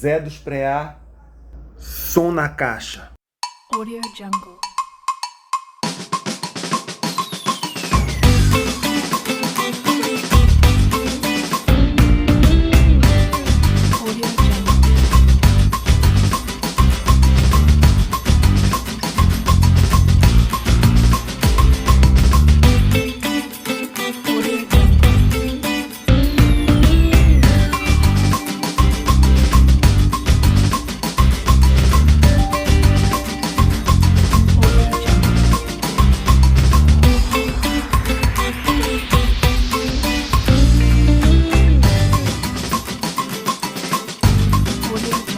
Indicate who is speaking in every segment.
Speaker 1: Zé dos Preá, som na caixa.
Speaker 2: Audio Jungle. Audio Jungle. Audio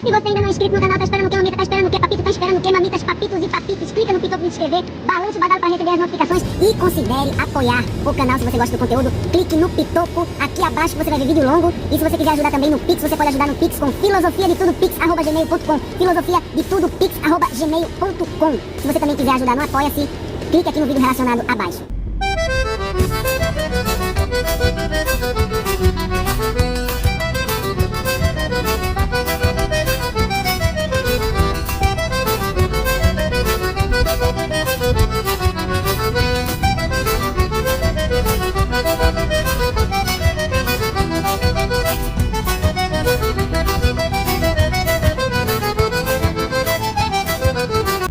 Speaker 3: Se você ainda não é inscrito no canal, tá esperando o que, mamita? Tá esperando o que, papito? Tá esperando o que, mamitas, papitos e papitos? Clica no pitoco de inscrever, balança o badalo para receber as notificações e considere apoiar o canal se você gosta do conteúdo. Clique no pitoco aqui abaixo que você vai ver vídeo longo. E se você quiser ajudar também no Pix, você pode ajudar no Pix com filosofiadetudopix@gmail.com, filosofiadetudopix@gmail.com. Se você também quiser ajudar no Apoia-se, clique aqui no vídeo relacionado abaixo.